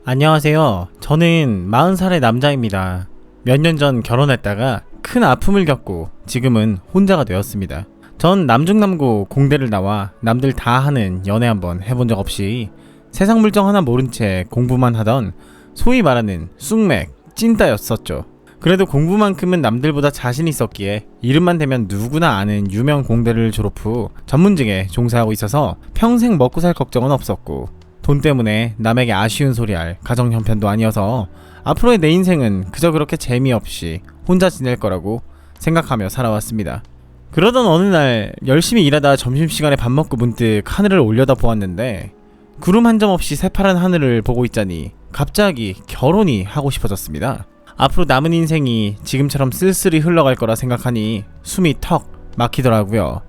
안녕하세요. 저는 40살의 남자입니다. 몇 년 전 결혼했다가 큰 아픔을 겪고 지금은 혼자가 되었습니다. 전 남중남고 공대를 나와 남들 다 하는 연애 한번 해본 적 없이 세상 물정 하나 모른 채 공부만 하던 소위 말하는 쑥맥 찐따였었죠. 그래도 공부만큼은 남들보다 자신 있었기에 이름만 대면 누구나 아는 유명 공대를 졸업 후 전문직에 종사하고 있어서 평생 먹고 살 걱정은 없었고, 돈 때문에 남에게 아쉬운 소리 할 가정 형편도 아니어서 앞으로의 내 인생은 그저 그렇게 재미없이 혼자 지낼 거라고 생각하며 살아왔습니다. 그러던 어느 날 열심히 일하다 점심시간에 밥 먹고 문득 하늘을 올려다 보았는데 구름 한 점 없이 새파란 하늘을 보고 있자니 갑자기 결혼이 하고 싶어졌습니다. 앞으로 남은 인생이 지금처럼 쓸쓸히 흘러갈 거라 생각하니 숨이 턱 막히더라고요.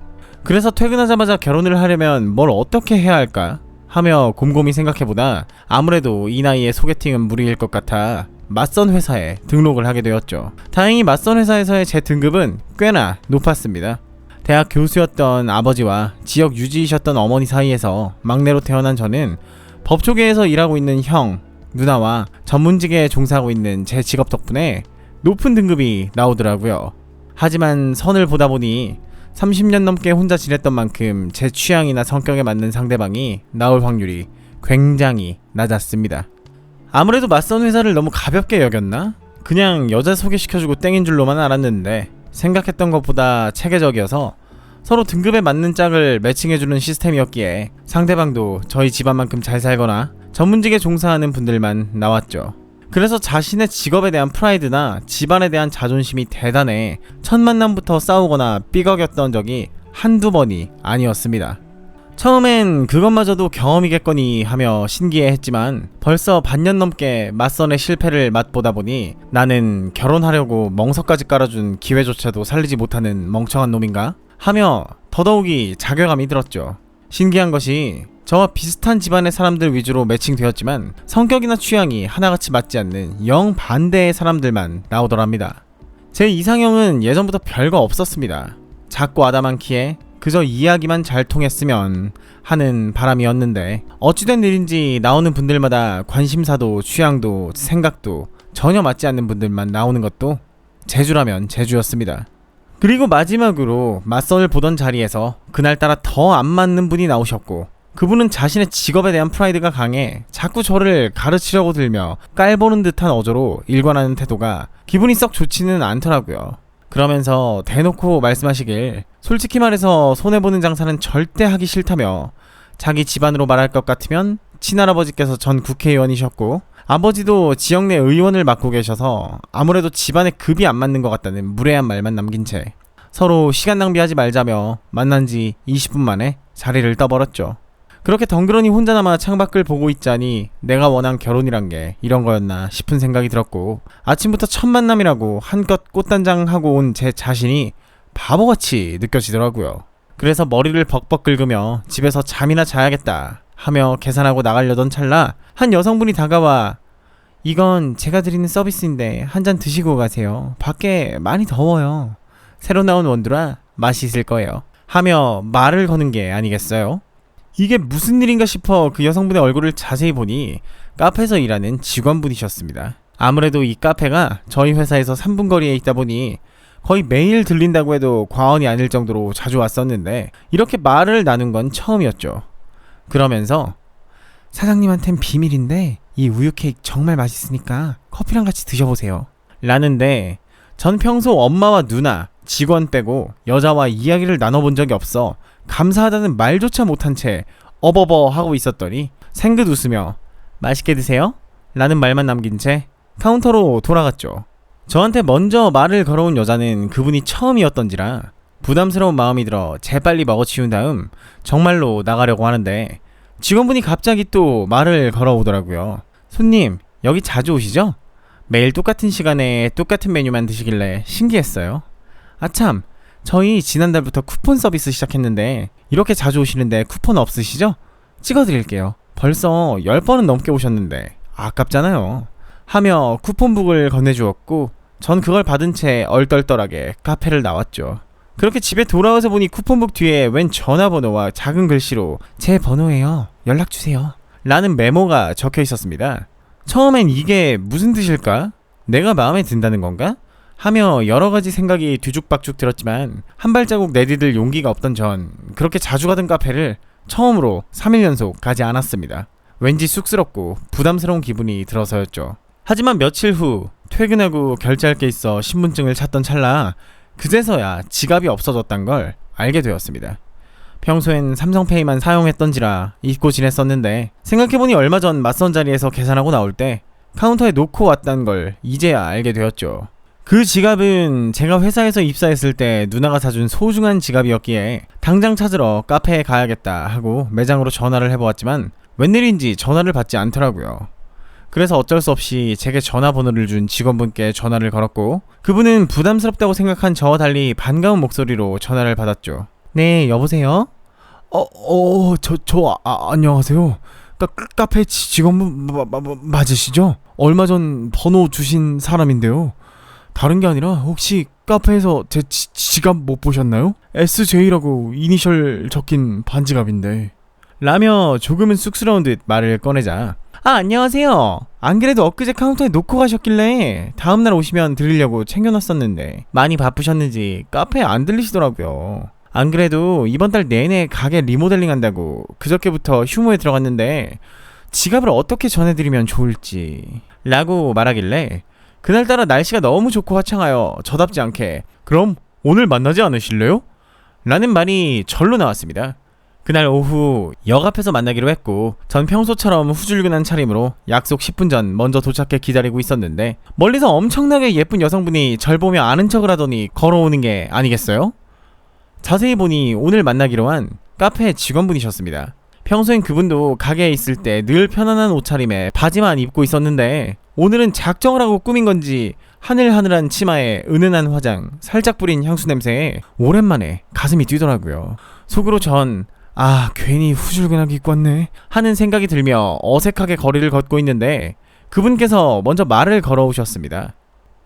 그래서 퇴근하자마자 결혼을 하려면 뭘 어떻게 해야 할까 하며 곰곰이 생각해보다 아무래도 이 나이에 소개팅은 무리일 것 같아 맞선 회사에 등록을 하게 되었죠. 다행히 맞선 회사에서의 제 등급은 꽤나 높았습니다. 대학 교수였던 아버지와 지역 유지이셨던 어머니 사이에서 막내로 태어난 저는 법조계에서 일하고 있는 형, 누나와 전문직에 종사하고 있는 제 직업 덕분에 높은 등급이 나오더라고요. 하지만 선을 보다 보니 30년 넘게 혼자 지냈던 만큼 제 취향이나 성격에 맞는 상대방이 나올 확률이 굉장히 낮았습니다. 아무래도 맞선 회사를 너무 가볍게 여겼나? 그냥 여자 소개시켜주고 땡인 줄로만 알았는데 생각했던 것보다 체계적이어서 서로 등급에 맞는 짝을 매칭해주는 시스템이었기에 상대방도 저희 집안만큼 잘 살거나 전문직에 종사하는 분들만 나왔죠. 그래서 자신의 직업에 대한 프라이드나 집안에 대한 자존심이 대단해 첫 만남부터 싸우거나 삐걱였던 적이 한두 번이 아니었습니다. 처음엔 그것마저도 경험이겠거니 하며 신기해했지만 벌써 반년 넘게 맞선의 실패를 맛보다 보니 나는 결혼하려고 멍석까지 깔아준 기회조차도 살리지 못하는 멍청한 놈인가? 하며 더더욱이 자괴감이 들었죠. 신기한 것이 저와 비슷한 집안의 사람들 위주로 매칭되었지만 성격이나 취향이 하나같이 맞지 않는 영 반대의 사람들만 나오더랍니다. 제 이상형은 예전부터 별거 없었습니다. 작고 아담한 키에 그저 이야기만 잘 통했으면 하는 바람이었는데 어찌된 일인지 나오는 분들마다 관심사도 취향도 생각도 전혀 맞지 않는 분들만 나오는 것도 제주라면 제주였습니다. 그리고 마지막으로 맞선을 보던 자리에서 그날따라 더 안 맞는 분이 나오셨고, 그분은 자신의 직업에 대한 프라이드가 강해 자꾸 저를 가르치려고 들며 깔보는 듯한 어조로 일관하는 태도가 기분이 썩 좋지는 않더라고요. 그러면서 대놓고 말씀하시길 솔직히 말해서 손해보는 장사는 절대 하기 싫다며 자기 집안으로 말할 것 같으면 친할아버지께서 전 국회의원이셨고 아버지도 지역 내 의원을 맡고 계셔서 아무래도 집안의 급이 안 맞는 것 같다는 무례한 말만 남긴 채 서로 시간 낭비하지 말자며 만난 지 20분 만에 자리를 떠버렸죠. 그렇게 덩그러니 혼자 남아 창밖을 보고 있자니 내가 원한 결혼이란 게 이런 거였나 싶은 생각이 들었고, 아침부터 첫 만남이라고 한껏 꽃단장하고 온 제 자신이 바보같이 느껴지더라고요. 그래서 머리를 벅벅 긁으며 집에서 잠이나 자야겠다 하며 계산하고 나가려던 찰나 한 여성분이 다가와 이건 제가 드리는 서비스인데 한 잔 드시고 가세요. 밖에 많이 더워요. 새로 나온 원두라 맛이 있을 거예요. 하며 말을 거는 게 아니겠어요? 이게 무슨 일인가 싶어 그 여성분의 얼굴을 자세히 보니 카페에서 일하는 직원분이셨습니다. 아무래도 이 카페가 저희 회사에서 3분 거리에 있다 보니 거의 매일 들린다고 해도 과언이 아닐 정도로 자주 왔었는데 이렇게 말을 나눈 건 처음이었죠. 그러면서 사장님한텐 비밀인데 이 우유 케이크 정말 맛있으니까 커피랑 같이 드셔보세요 라는데, 전 평소 엄마와 누나, 직원 빼고 여자와 이야기를 나눠본 적이 없어 감사하다는 말조차 못한 채 어버버 하고 있었더니 생긋 웃으며 맛있게 드세요? 라는 말만 남긴 채 카운터로 돌아갔죠. 저한테 먼저 말을 걸어온 여자는 그분이 처음이었던지라 부담스러운 마음이 들어 재빨리 먹어치운 다음 정말로 나가려고 하는데 직원분이 갑자기 또 말을 걸어오더라고요. 손님, 여기 자주 오시죠? 매일 똑같은 시간에 똑같은 메뉴만 드시길래 신기했어요. 아참, 저희 지난달부터 쿠폰 서비스 시작했는데 이렇게 자주 오시는데 쿠폰 없으시죠? 찍어드릴게요. 벌써 10번은 넘게 오셨는데 아깝잖아요. 하며 쿠폰북을 건네주었고 전 그걸 받은 채 얼떨떨하게 카페를 나왔죠. 그렇게 집에 돌아와서 보니 쿠폰북 뒤에 웬 전화번호와 작은 글씨로 제 번호예요. 연락주세요 라는 메모가 적혀 있었습니다. 처음엔 이게 무슨 뜻일까? 내가 마음에 든다는 건가? 하며 여러가지 생각이 뒤죽박죽 들었지만 한 발자국 내디딜 용기가 없던 전 그렇게 자주 가던 카페를 처음으로 3일 연속 가지 않았습니다. 왠지 쑥스럽고 부담스러운 기분이 들어서였죠. 하지만 며칠 후 퇴근하고 결제할 게 있어 신분증을 찾던 찰나 그제서야 지갑이 없어졌단 걸 알게 되었습니다. 평소엔 삼성페이만 사용했던지라 잊고 지냈었는데 생각해보니 얼마 전 맞선 자리에서 계산하고 나올 때 카운터에 놓고 왔다는 걸 이제야 알게 되었죠. 그 지갑은 제가 회사에서 입사했을 때 누나가 사준 소중한 지갑이었기에 당장 찾으러 카페에 가야겠다 하고 매장으로 전화를 해보았지만 웬일인지 전화를 받지 않더라고요. 그래서 어쩔 수 없이 제게 전화번호를 준 직원분께 전화를 걸었고 그분은 부담스럽다고 생각한 저와 달리 반가운 목소리로 전화를 받았죠. 네, 여보세요? 안녕하세요. 카페 직원분 맞으시죠? 얼마 전 번호 주신 사람인데요. 다른 게 아니라 혹시 카페에서 제 지갑 못 보셨나요? SJ라고 이니셜 적힌 반지갑인데. 라며 조금은 쑥스러운 듯 말을 꺼내자 안녕하세요. 안 그래도 엊그제 카운터에 놓고 가셨길래 다음날 오시면 드리려고 챙겨놨었는데 많이 바쁘셨는지 카페에 안 들리시더라고요. 안 그래도 이번 달 내내 가게 리모델링 한다고 그저께부터 휴무에 들어갔는데 지갑을 어떻게 전해드리면 좋을지 라고 말하길래 그날따라 날씨가 너무 좋고 화창하여 저답지 않게 그럼 오늘 만나지 않으실래요? 라는 말이 절로 나왔습니다. 그날 오후 역 앞에서 만나기로 했고 전 평소처럼 후줄근한 차림으로 약속 10분 전 먼저 도착해 기다리고 있었는데 멀리서 엄청나게 예쁜 여성분이 절 보며 아는 척을 하더니 걸어오는 게 아니겠어요? 자세히 보니 오늘 만나기로 한 카페 직원분이셨습니다. 평소엔 그분도 가게에 있을 때 늘 편안한 옷차림에 바지만 입고 있었는데 오늘은 작정을 하고 꾸민 건지 하늘하늘한 치마에 은은한 화장, 살짝 뿌린 향수 냄새에 오랜만에 가슴이 뛰더라고요. 속으로 전 괜히 후줄근하게 입고 왔네 하는 생각이 들며 어색하게 거리를 걷고 있는데 그분께서 먼저 말을 걸어오셨습니다.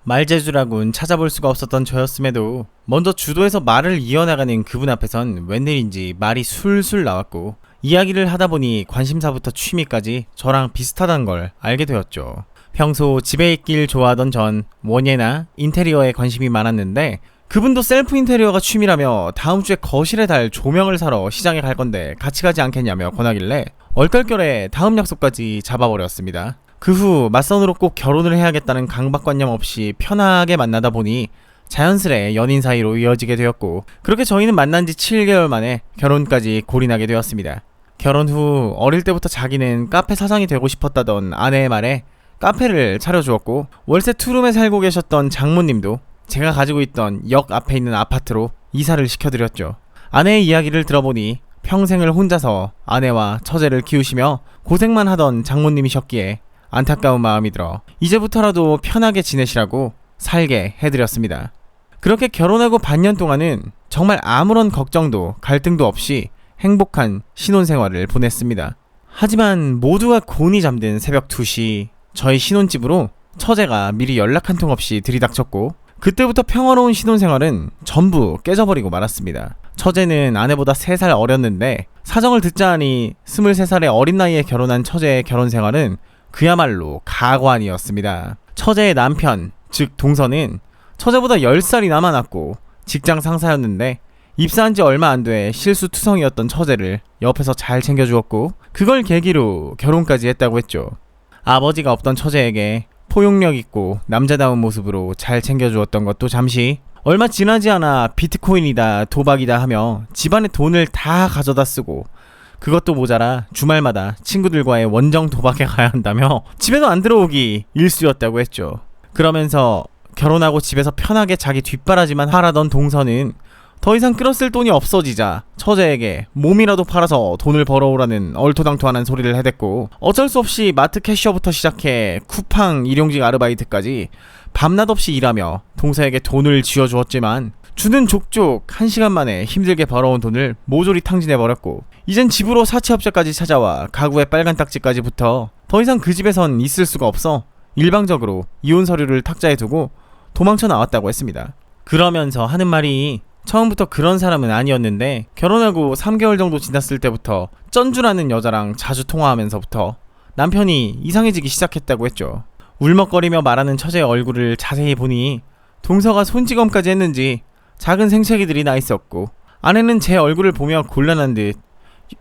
말재주라곤 찾아볼 수가 없었던 저였음에도 먼저 주도해서 말을 이어나가는 그분 앞에선 웬일인지 말이 술술 나왔고 이야기를 하다보니 관심사부터 취미까지 저랑 비슷하다는 걸 알게 되었죠. 평소 집에 있길 좋아하던 전 원예나 인테리어에 관심이 많았는데 그분도 셀프 인테리어가 취미라며 다음주에 거실에 달 조명을 사러 시장에 갈 건데 같이 가지 않겠냐며 권하길래 얼떨결에 다음 약속까지 잡아버렸습니다. 그 후 맞선으로 꼭 결혼을 해야겠다는 강박관념 없이 편하게 만나다 보니 자연스레 연인 사이로 이어지게 되었고 그렇게 저희는 만난 지 7개월 만에 결혼까지 골인하게 되었습니다. 결혼 후 어릴 때부터 자기는 카페 사장이 되고 싶었다던 아내의 말에 카페를 차려주었고 월세 투룸에 살고 계셨던 장모님도 제가 가지고 있던 역 앞에 있는 아파트로 이사를 시켜드렸죠. 아내의 이야기를 들어보니 평생을 혼자서 아내와 처제를 키우시며 고생만 하던 장모님이셨기에 안타까운 마음이 들어 이제부터라도 편하게 지내시라고 살게 해드렸습니다. 그렇게 결혼하고 반년 동안은 정말 아무런 걱정도 갈등도 없이 행복한 신혼생활을 보냈습니다. 하지만 모두가 곤히 잠든 새벽 2시 저희 신혼집으로 처제가 미리 연락 한 통 없이 들이닥쳤고 그때부터 평화로운 신혼생활은 전부 깨져버리고 말았습니다. 처제는 아내보다 3살 어렸는데 사정을 듣자 하니 23살의 어린 나이에 결혼한 처제의 결혼생활은 그야말로 가관이었습니다. 처제의 남편, 즉 동서는 처제보다 10살이나 많았고 직장 상사였는데 입사한 지 얼마 안 돼 실수투성이었던 처제를 옆에서 잘 챙겨주었고 그걸 계기로 결혼까지 했다고 했죠. 아버지가 없던 처제에게 포용력 있고 남자다운 모습으로 잘 챙겨주었던 것도 잠시 얼마 지나지 않아 비트코인이다 도박이다 하며 집안의 돈을 다 가져다 쓰고 그것도 모자라 주말마다 친구들과의 원정 도박에 가야 한다며 집에도 안 들어오기 일쑤였다고 했죠. 그러면서 결혼하고 집에서 편하게 자기 뒷바라지만 하라던 동서는 더 이상 끌었을 돈이 없어지자 처제에게 몸이라도 팔아서 돈을 벌어오라는 얼토당토하는 소리를 해댔고 어쩔 수 없이 마트 캐셔부터 시작해 쿠팡 일용직 아르바이트까지 밤낮 없이 일하며 동서에게 돈을 쥐어주었지만 주는 족족 1시간 만에 힘들게 벌어온 돈을 모조리 탕진해버렸고 이젠 집으로 사채업자까지 찾아와 가구에 빨간 딱지까지 붙어 더 이상 그 집에선 있을 수가 없어 일방적으로 이혼 서류를 탁자에 두고 도망쳐 나왔다고 했습니다. 그러면서 하는 말이 처음부터 그런 사람은 아니었는데 결혼하고 3개월 정도 지났을 때부터 쩐주라는 여자랑 자주 통화하면서부터 남편이 이상해지기 시작했다고 했죠. 울먹거리며 말하는 처제의 얼굴을 자세히 보니 동서가 손찌검까지 했는지 작은 생채기들이 나 있었고, 아내는 제 얼굴을 보며 곤란한 듯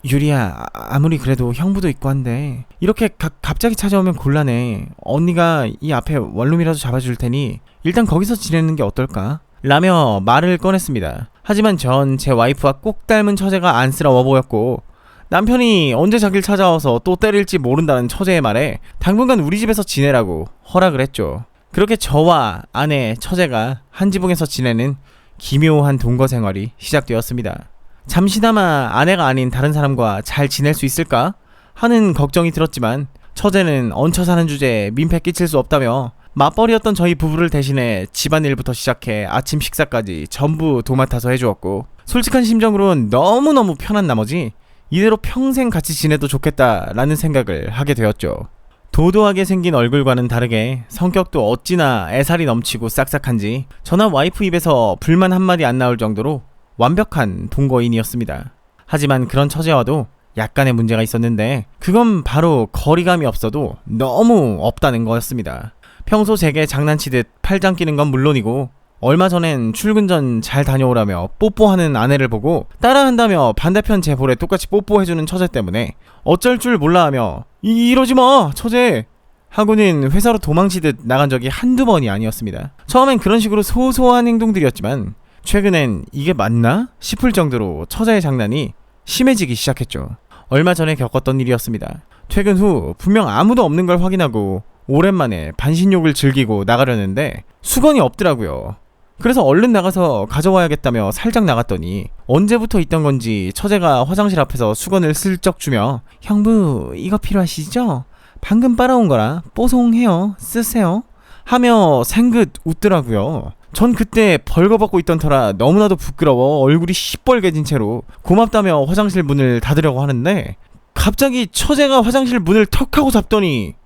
유리야, 아무리 그래도 형부도 있고 한데 이렇게 갑자기 찾아오면 곤란해. 언니가 이 앞에 원룸이라도 잡아줄 테니 일단 거기서 지내는 게 어떨까? 라며 말을 꺼냈습니다. 하지만 전 제 와이프와 꼭 닮은 처제가 안쓰러워 보였고, 남편이 언제 자기를 찾아와서 또 때릴지 모른다는 처제의 말에 당분간 우리 집에서 지내라고 허락을 했죠. 그렇게 저와 아내, 처제가 한 지붕에서 지내는 기묘한 동거 생활이 시작되었습니다. 잠시나마 아내가 아닌 다른 사람과 잘 지낼 수 있을까 하는 걱정이 들었지만, 처제는 얹혀 사는 주제에 민폐 끼칠 수 없다며 맞벌이였던 저희 부부를 대신해 집안일부터 시작해 아침 식사까지 전부 도맡아서 해주었고, 솔직한 심정으론 너무너무 편한 나머지 이대로 평생 같이 지내도 좋겠다라는 생각을 하게 되었죠. 도도하게 생긴 얼굴과는 다르게 성격도 어찌나 애살이 넘치고 싹싹한지 저나 와이프 입에서 불만 한마디 안 나올 정도로 완벽한 동거인이었습니다. 하지만 그런 처제와도 약간의 문제가 있었는데, 그건 바로 거리감이 없어도 너무 없다는 거였습니다. 평소 제게 장난치듯 팔짱 끼는 건 물론이고, 얼마 전엔 출근 전 잘 다녀오라며 뽀뽀하는 아내를 보고 따라한다며 반대편 제 볼에 똑같이 뽀뽀해주는 처제 때문에 어쩔 줄 몰라 하며 이러지마 처제 하고는 회사로 도망치듯 나간 적이 한두 번이 아니었습니다. 처음엔 그런 식으로 소소한 행동들이었지만 최근엔 이게 맞나 싶을 정도로 처제의 장난이 심해지기 시작했죠. 얼마 전에 겪었던 일이었습니다. 퇴근 후 분명 아무도 없는 걸 확인하고 오랜만에 반신욕을 즐기고 나가려는데 수건이 없더라고요. 그래서 얼른 나가서 가져와야겠다며 살짝 나갔더니 언제부터 있던 건지 처제가 화장실 앞에서 수건을 슬쩍 주며 형부 이거 필요하시죠? 방금 빨아온 거라 뽀송해요. 쓰세요. 하며 생긋 웃더라고요. 전 그때 벌거벗고 있던 터라 너무나도 부끄러워 얼굴이 시뻘개진 채로 고맙다며 화장실 문을 닫으려고 하는데, 갑자기 처제가 화장실 문을 턱 하고 잡더니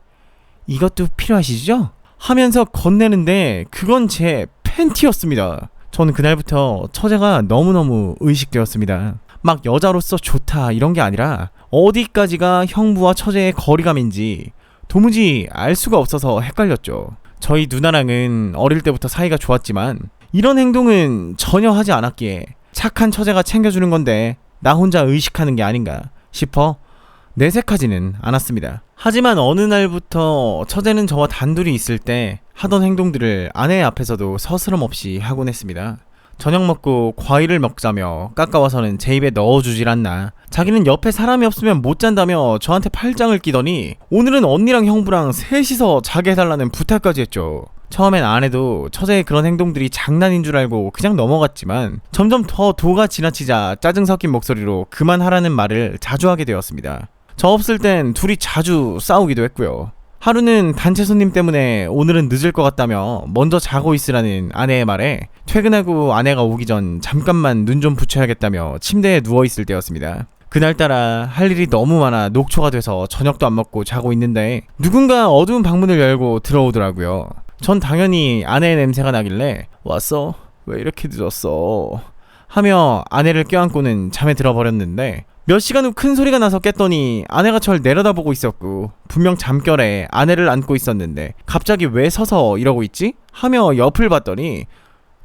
이것도 필요하시죠? 하면서 건네는데 그건 제 팬티였습니다. 저는 그날부터 처제가 너무너무 의식되었습니다. 막 여자로서 좋다 이런 게 아니라 어디까지가 형부와 처제의 거리감인지 도무지 알 수가 없어서 헷갈렸죠. 저희 누나랑은 어릴 때부터 사이가 좋았지만 이런 행동은 전혀 하지 않았기에 착한 처제가 챙겨주는 건데 나 혼자 의식하는 게 아닌가 싶어 내색하지는 않았습니다. 하지만 어느 날부터 처제는 저와 단둘이 있을 때 하던 행동들을 아내 앞에서도 서스럼없이 하곤 했습니다. 저녁 먹고 과일을 먹자며 깎아와서는 제 입에 넣어주질 않나, 자기는 옆에 사람이 없으면 못 잔다며 저한테 팔짱을 끼더니 오늘은 언니랑 형부랑 셋이서 자게 해달라는 부탁까지 했죠. 처음엔 아내도 처제의 그런 행동들이 장난인 줄 알고 그냥 넘어갔지만 점점 더 도가 지나치자 짜증 섞인 목소리로 그만하라는 말을 자주 하게 되었습니다. 저 없을 땐 둘이 자주 싸우기도 했고요. 하루는 단체 손님 때문에 오늘은 늦을 것 같다며 먼저 자고 있으라는 아내의 말에 퇴근하고 아내가 오기 전 잠깐만 눈 좀 붙여야겠다며 침대에 누워있을 때였습니다. 그날따라 할 일이 너무 많아 녹초가 돼서 저녁도 안 먹고 자고 있는데 누군가 어두운 방문을 열고 들어오더라고요. 전 당연히 아내의 냄새가 나길래 왔어? 왜 이렇게 늦었어? 하며 아내를 껴안고는 잠에 들어버렸는데, 몇 시간 후 큰 소리가 나서 깼더니 아내가 절 내려다보고 있었고 분명 잠결에 아내를 안고 있었는데 갑자기 왜 서서 이러고 있지? 하며 옆을 봤더니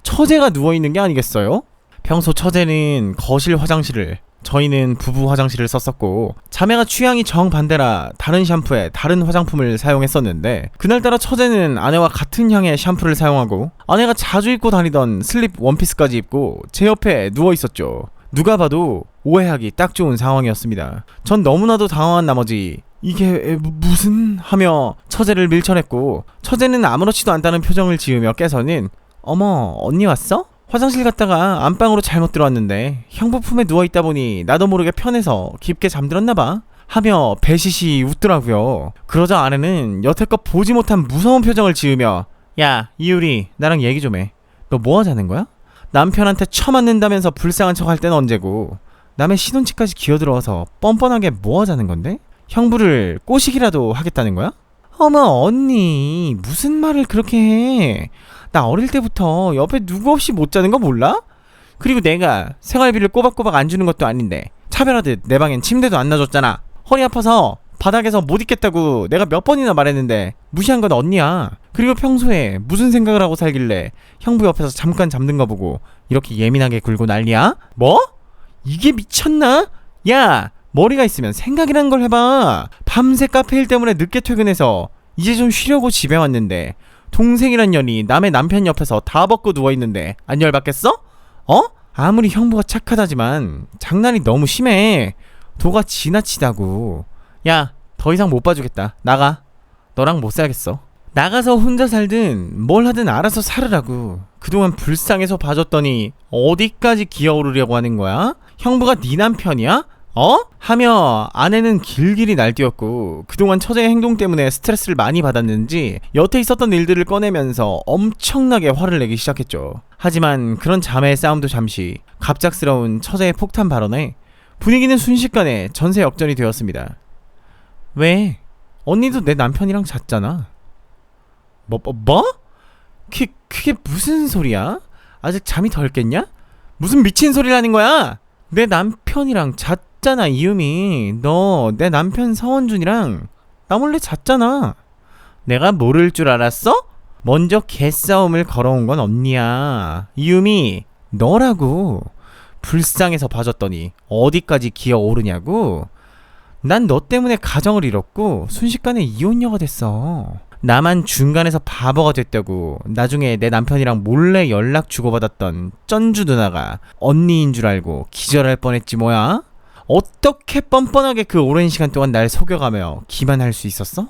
처제가 누워있는 게 아니겠어요? 평소 처제는 거실 화장실을, 저희는 부부 화장실을 썼었고 자매가 취향이 정반대라 다른 샴푸에 다른 화장품을 사용했었는데, 그날따라 처제는 아내와 같은 향의 샴푸를 사용하고 아내가 자주 입고 다니던 슬립 원피스까지 입고 제 옆에 누워있었죠. 누가 봐도 오해하기 딱 좋은 상황이었습니다. 전 너무나도 당황한 나머지 이게 무슨 하며 처제를 밀쳐냈고, 처제는 아무렇지도 않다는 표정을 지으며 깨서는 어머 언니 왔어? 화장실 갔다가 안방으로 잘못 들어왔는데 형부 품에 누워있다 보니 나도 모르게 편해서 깊게 잠들었나봐 하며 배시시 웃더라고요. 그러자 아내는 여태껏 보지 못한 무서운 표정을 지으며 야 이유리 나랑 얘기 좀 해. 너 뭐 하자는 거야? 남편한테 처맞는다면서 불쌍한 척 할 땐 언제고 남의 신혼집까지 기어들어와서 뻔뻔하게 뭐 하자는 건데? 형부를 꼬시기라도 하겠다는 거야? 어머 언니 무슨 말을 그렇게 해. 나 어릴 때부터 옆에 누구 없이 못 자는 거 몰라? 그리고 내가 생활비를 꼬박꼬박 안 주는 것도 아닌데 차별하듯 내 방엔 침대도 안 놔줬잖아. 허리 아파서 바닥에서 못 있겠다고 내가 몇 번이나 말했는데 무시한 건 언니야. 그리고 평소에 무슨 생각을 하고 살길래 형부 옆에서 잠깐 잠든 거 보고 이렇게 예민하게 굴고 난리야? 뭐? 이게 미쳤나? 야, 머리가 있으면 생각이란 걸 해봐. 밤새 카페 일 때문에 늦게 퇴근해서 이제 좀 쉬려고 집에 왔는데 동생이란 년이 남의 남편 옆에서 다 벗고 누워있는데 안 열받겠어? 어? 아무리 형부가 착하다지만 장난이 너무 심해. 도가 지나치다고. 야, 더 이상 못 봐주겠다. 나가. 너랑 못 살겠어. 나가서 혼자 살든 뭘 하든 알아서 살으라고. 그동안 불쌍해서 봐줬더니 어디까지 기어오르려고 하는 거야? 형부가 네 남편이야? 어? 하며 아내는 길길이 날뛰었고 그동안 처제의 행동 때문에 스트레스를 많이 받았는지 여태 있었던 일들을 꺼내면서 엄청나게 화를 내기 시작했죠. 하지만 그런 자매의 싸움도 잠시, 갑작스러운 처제의 폭탄 발언에 분위기는 순식간에 전세 역전이 되었습니다. 왜? 언니도 내 남편이랑 잤잖아. 뭐? 그게 무슨 소리야? 아직 잠이 덜 깼냐? 무슨 미친 소리를 하는 거야? 내 남편이랑 잤잖아, 이유미. 너 내 남편 서원준이랑 나 몰래 잤잖아. 내가 모를 줄 알았어? 먼저 개싸움을 걸어온 건 언니야. 이유미, 너라고. 불쌍해서 봐줬더니 어디까지 기어오르냐고. 난 너 때문에 가정을 잃었고 순식간에 이혼녀가 됐어. 나만 중간에서 바보가 됐다고 나중에 내 남편이랑 몰래 연락 주고받았던 쩐주 누나가 언니인 줄 알고 기절할 뻔했지 뭐야? 어떻게 뻔뻔하게 그 오랜 시간 동안 날 속여가며 기만할 수 있었어?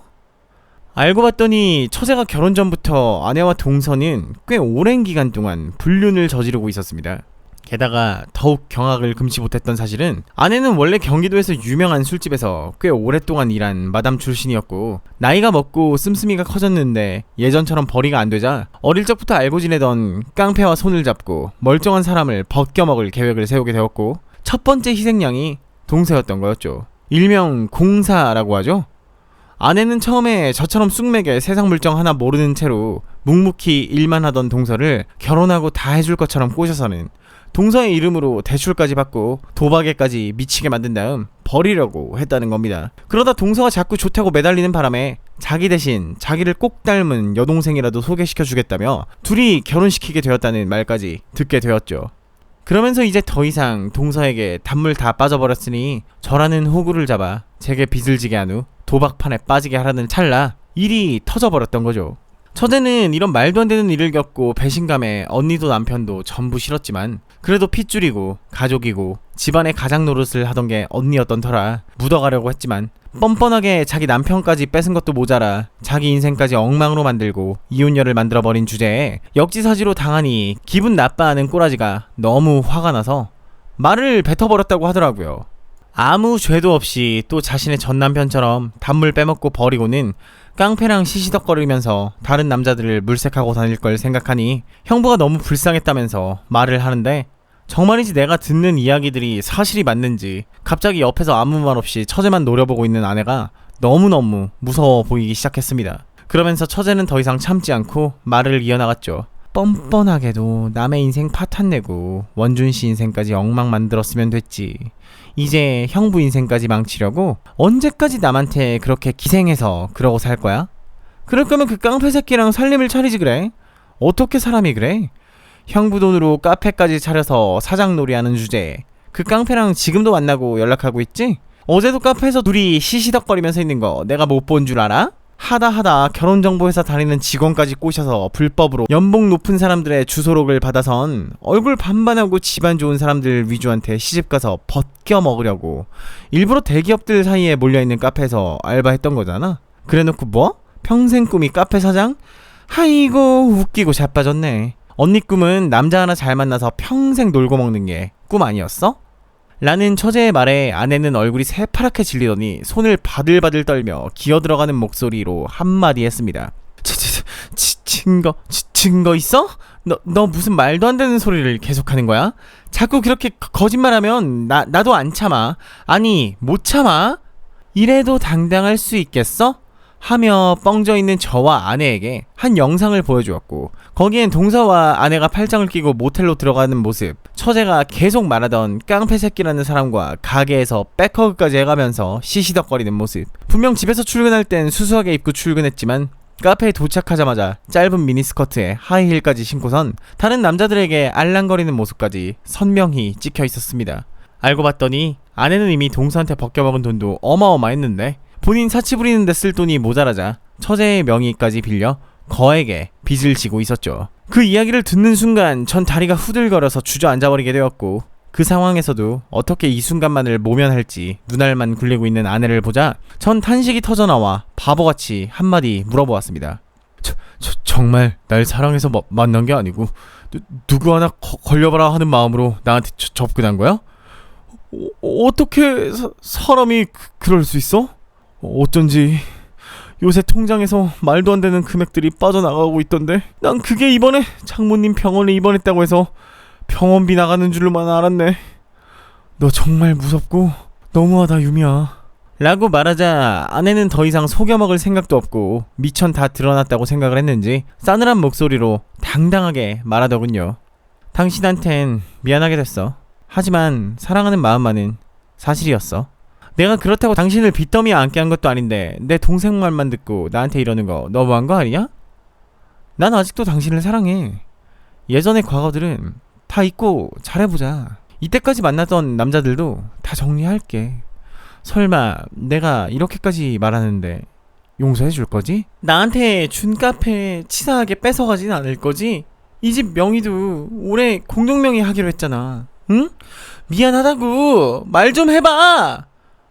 알고 봤더니 처제가 결혼 전부터 아내와 동서는 꽤 오랜 기간 동안 불륜을 저지르고 있었습니다. 게다가 더욱 경악을 금치 못했던 사실은 아내는 원래 경기도에서 유명한 술집에서 꽤 오랫동안 일한 마담 출신이었고 나이가 먹고 씀씀이가 커졌는데 예전처럼 벌이가 안 되자 어릴 적부터 알고 지내던 깡패와 손을 잡고 멀쩡한 사람을 벗겨먹을 계획을 세우게 되었고 첫 번째 희생양이 동서였던 거였죠. 일명 공사라고 하죠. 아내는 처음에 저처럼 쑥맥에 세상 물정 하나 모르는 채로 묵묵히 일만 하던 동서를 결혼하고 다 해줄 것처럼 꼬셔서는 동서의 이름으로 대출까지 받고 도박에까지 미치게 만든 다음 버리려고 했다는 겁니다. 그러다 동서가 자꾸 좋다고 매달리는 바람에 자기 대신 자기를 꼭 닮은 여동생이라도 소개시켜주겠다며 둘이 결혼시키게 되었다는 말까지 듣게 되었죠. 그러면서 이제 더 이상 동서에게 단물 다 빠져버렸으니 저라는 호구를 잡아 제게 빚을 지게 한 후 도박판에 빠지게 하라는 찰나 일이 터져버렸던 거죠. 처제는 이런 말도 안 되는 일을 겪고 배신감에 언니도 남편도 전부 싫었지만 그래도 핏줄이고 가족이고 집안의 가장 노릇을 하던 게 언니였던 터라 묻어가려고 했지만 뻔뻔하게 자기 남편까지 뺏은 것도 모자라 자기 인생까지 엉망으로 만들고 이혼녀를 만들어버린 주제에 역지사지로 당하니 기분 나빠하는 꼬라지가 너무 화가 나서 말을 뱉어버렸다고 하더라고요. 아무 죄도 없이 또 자신의 전 남편처럼 단물 빼먹고 버리고는 깡패랑 시시덕거리면서 다른 남자들을 물색하고 다닐 걸 생각하니 형부가 너무 불쌍했다면서 말을 하는데 정말이지 내가 듣는 이야기들이 사실이 맞는지 갑자기 옆에서 아무 말 없이 처제만 노려보고 있는 아내가 너무너무 무서워 보이기 시작했습니다. 그러면서 처제는 더 이상 참지 않고 말을 이어나갔죠. 뻔뻔하게도 남의 인생 파탄내고 원준씨 인생까지 엉망 만들었으면 됐지. 이제 형부 인생까지 망치려고 언제까지 남한테 그렇게 기생해서 그러고 살 거야? 그럴 거면 그 깡패 새끼랑 살림을 차리지 그래? 어떻게 사람이 그래? 형부 돈으로 카페까지 차려서 사장놀이 하는 주제에 그 깡패랑 지금도 만나고 연락하고 있지? 어제도 카페에서 둘이 시시덕거리면서 있는 거 내가 못 본 줄 알아? 하다 결혼정보회사 다니는 직원까지 꼬셔서 불법으로 연봉 높은 사람들의 주소록을 받아선 얼굴 반반하고 집안 좋은 사람들 위주한테 시집가서 벗겨 먹으려고 일부러 대기업들 사이에 몰려있는 카페에서 알바했던 거잖아. 그래놓고 뭐? 평생 꿈이 카페 사장? 아이고 웃기고 자빠졌네. 언니 꿈은 남자 하나 잘 만나서 평생 놀고 먹는 게 꿈 아니었어? 라는 처제의 말에 아내는 얼굴이 새파랗게 질리더니 손을 바들바들 떨며 기어들어가는 목소리로 한마디 했습니다. 증거 있어? 너 무슨 말도 안 되는 소리를 계속하는 거야? 자꾸 그렇게 거짓말하면 나도 안 참아. 아니 못 참아? 이래도 당당할 수 있겠어? 하며 뻥져 있는 저와 아내에게 한 영상을 보여주었고, 거기엔 동서와 아내가 팔짱을 끼고 모텔로 들어가는 모습, 처제가 계속 말하던 깡패 새끼라는 사람과 가게에서 백허그까지 해가면서 시시덕거리는 모습. 분명 집에서 출근할 땐 수수하게 입고 출근했지만 카페에 도착하자마자 짧은 미니스커트에 하이힐까지 신고선 다른 남자들에게 알랑거리는 모습까지 선명히 찍혀 있었습니다. 알고 봤더니 아내는 이미 동서한테 벗겨먹은 돈도 어마어마했는데 본인 사치 부리는데 쓸 돈이 모자라자 처제의 명의까지 빌려 거액의 빚을 지고 있었죠. 그 이야기를 듣는 순간 전 다리가 후들거려서 주저앉아버리게 되었고, 그 상황에서도 어떻게 이 순간만을 모면할지 눈알만 굴리고 있는 아내를 보자 전 탄식이 터져나와 바보같이 한마디 물어보았습니다. 정말 날 사랑해서 만난 게 아니고 누구 하나 걸려봐라 하는 마음으로 나한테 접근한 거야? 어떻게 사람이 그럴 수 있어? 어쩐지 요새 통장에서 말도 안 되는 금액들이 빠져나가고 있던데, 난 그게 이번에 장모님 병원에 입원했다고 해서 병원비 나가는 줄로만 알았네. 너 정말 무섭고 너무하다 유미야 라고 말하자 아내는 더 이상 속여먹을 생각도 없고 미천 다 드러났다고 생각을 했는지 싸늘한 목소리로 당당하게 말하더군요. 당신한텐 미안하게 됐어. 하지만 사랑하는 마음만은 사실이었어. 내가 그렇다고 당신을 빚더미에 앉게 한 것도 아닌데 내 동생 말만 듣고 나한테 이러는 거 너무한 거 아니냐? 난 아직도 당신을 사랑해. 예전의 과거들은 다 잊고 잘해보자. 이때까지 만났던 남자들도 다 정리할게. 설마 내가 이렇게까지 말하는데 용서해줄 거지? 나한테 준 카페 치사하게 뺏어가진 않을 거지? 이 집 명의도 올해 공동명의 하기로 했잖아. 응? 미안하다고 말 좀 해봐!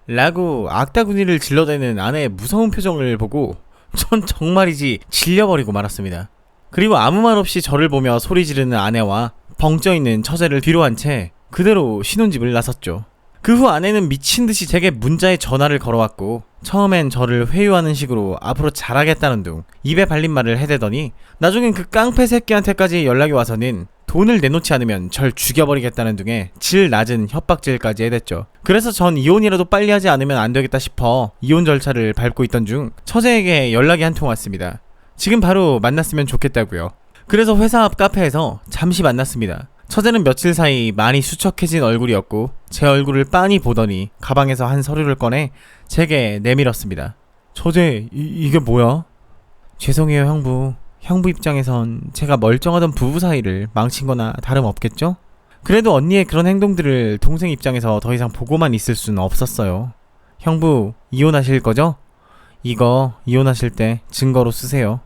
라고 악다구니를 질러대는 아내의 무서운 표정을 보고 전 정말이지 질려버리고 말았습니다. 그리고 아무 말 없이 저를 보며 소리 지르는 아내와 벙쪄있는 처제를 뒤로 한 채 그대로 신혼집을 나섰죠. 그 후 아내는 미친듯이 제게 문자에 전화를 걸어왔고, 처음엔 저를 회유하는 식으로 앞으로 잘하겠다는 둥 입에 발린 말을 해대더니 나중엔 그 깡패 새끼한테까지 연락이 와서는 돈을 내놓지 않으면 절 죽여버리겠다는 둥에 질 낮은 협박질까지 해댔죠. 그래서 전 이혼이라도 빨리 하지 않으면 안 되겠다 싶어 이혼 절차를 밟고 있던 중 처제에게 연락이 한 통 왔습니다. 지금 바로 만났으면 좋겠다고요. 그래서 회사 앞 카페에서 잠시 만났습니다. 처제는 며칠 사이 많이 수척해진 얼굴이었고 제 얼굴을 빤히 보더니 가방에서 한 서류를 꺼내 제게 내밀었습니다. 처제, 이게 뭐야? 죄송해요 형부. 형부 입장에선 제가 멀쩡하던 부부 사이를 망친 거나 다름없겠죠? 그래도 언니의 그런 행동들을 동생 입장에서 더 이상 보고만 있을 수는 없었어요. 형부, 이혼하실 거죠? 이거 이혼하실 때 증거로 쓰세요.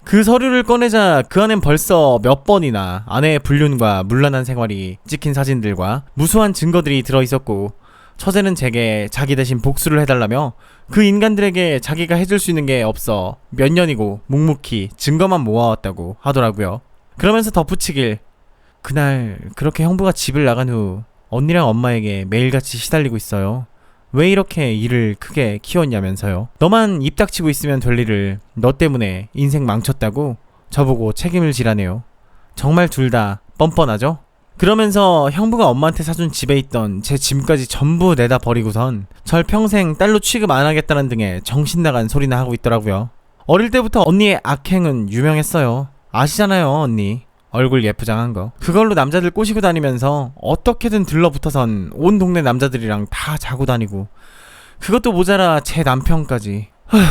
그 서류를 꺼내자 그 안엔 벌써 몇 번이나 아내의 불륜과 문란한 생활이 찍힌 사진들과 무수한 증거들이 들어있었고, 처제는 제게 자기 대신 복수를 해달라며 그 인간들에게 자기가 해줄 수 있는 게 없어 몇 년이고 묵묵히 증거만 모아왔다고 하더라고요. 그러면서 덧붙이길, 그날 그렇게 형부가 집을 나간 후 언니랑 엄마에게 매일같이 시달리고 있어요. 왜 이렇게 일을 크게 키웠냐면서요. 너만 입 닥치고 있으면 될 일을 너 때문에 인생 망쳤다고 저보고 책임을 지라네요. 정말 둘 다 뻔뻔하죠? 그러면서 형부가 엄마한테 사준 집에 있던 제 짐까지 전부 내다 버리고선 절 평생 딸로 취급 안 하겠다는 등의 정신나간 소리나 하고 있더라고요. 어릴 때부터 언니의 악행은 유명했어요. 아시잖아요 언니. 얼굴 예쁘장한 거. 그걸로 남자들 꼬시고 다니면서 어떻게든 들러붙어선 온 동네 남자들이랑 다 자고 다니고, 그것도 모자라 제 남편까지. 아휴,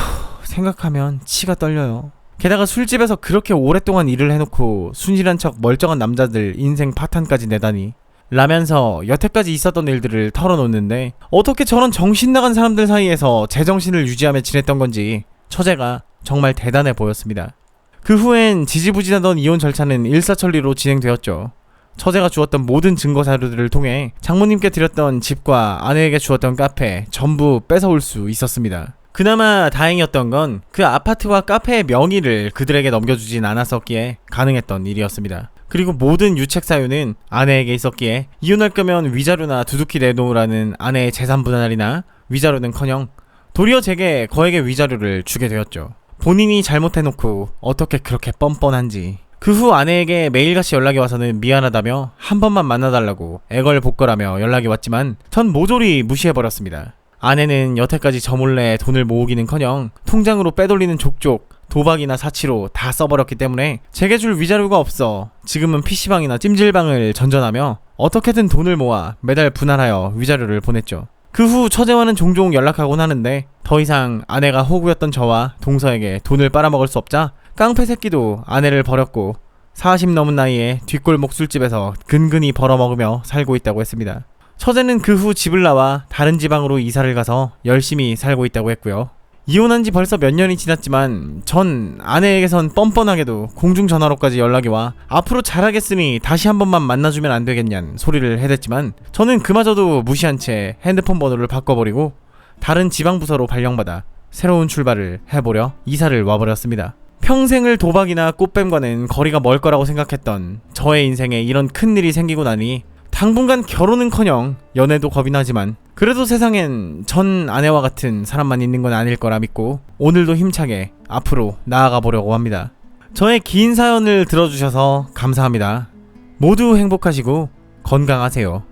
생각하면 치가 떨려요. 게다가 술집에서 그렇게 오랫동안 일을 해놓고 순진한 척 멀쩡한 남자들 인생 파탄까지 내다니 라면서 여태까지 있었던 일들을 털어놓는데 어떻게 저런 정신나간 사람들 사이에서 제정신을 유지하며 지냈던 건지 처제가 정말 대단해 보였습니다. 그 후엔 지지부진하던 이혼 절차는 일사천리로 진행되었죠. 처제가 주었던 모든 증거 자료들을 통해 장모님께 드렸던 집과 아내에게 주었던 카페 전부 뺏어올 수 있었습니다. 그나마 다행이었던 건 그 아파트와 카페의 명의를 그들에게 넘겨주진 않았었기에 가능했던 일이었습니다. 그리고 모든 유책 사유는 아내에게 있었기에 이혼할 거면 위자료나 두둑히 내놓으라는 아내의 재산 분할이나 위자료는커녕 도리어 제게 거액의 위자료를 주게 되었죠. 본인이 잘못해놓고 어떻게 그렇게 뻔뻔한지. 그 후 아내에게 매일같이 연락이 와서는 미안하다며 한 번만 만나달라고 애걸복걸하며 연락이 왔지만 전 모조리 무시해버렸습니다. 아내는 여태까지 저 몰래 돈을 모으기는커녕 통장으로 빼돌리는 족족 도박이나 사치로 다 써버렸기 때문에 제게 줄 위자료가 없어 지금은 PC방이나 찜질방을 전전하며 어떻게든 돈을 모아 매달 분할하여 위자료를 보냈죠. 그 후 처제와는 종종 연락하곤 하는데 더 이상 아내가 호구였던 저와 동서에게 돈을 빨아먹을 수 없자 깡패 새끼도 아내를 버렸고 40 넘은 나이에 뒷골목 술집에서 근근히 벌어먹으며 살고 있다고 했습니다. 처제는 그 후 집을 나와 다른 지방으로 이사를 가서 열심히 살고 있다고 했고요. 이혼한 지 벌써 몇 년이 지났지만 전 아내에게선 뻔뻔하게도 공중전화로까지 연락이 와 앞으로 잘하겠으니 다시 한 번만 만나주면 안 되겠냐는 소리를 해댔지만 저는 그마저도 무시한 채 핸드폰 번호를 바꿔버리고 다른 지방부서로 발령받아 새로운 출발을 해보려 이사를 와버렸습니다. 평생을 도박이나 꽃뱀과는 거리가 멀 거라고 생각했던 저의 인생에 이런 큰일이 생기고 나니 당분간 결혼은커녕 연애도 겁이 나지만 그래도 세상엔 전 아내와 같은 사람만 있는 건 아닐 거라 믿고 오늘도 힘차게 앞으로 나아가 보려고 합니다. 저의 긴 사연을 들어주셔서 감사합니다. 모두 행복하시고 건강하세요.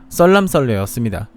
썰남썰레였습니다.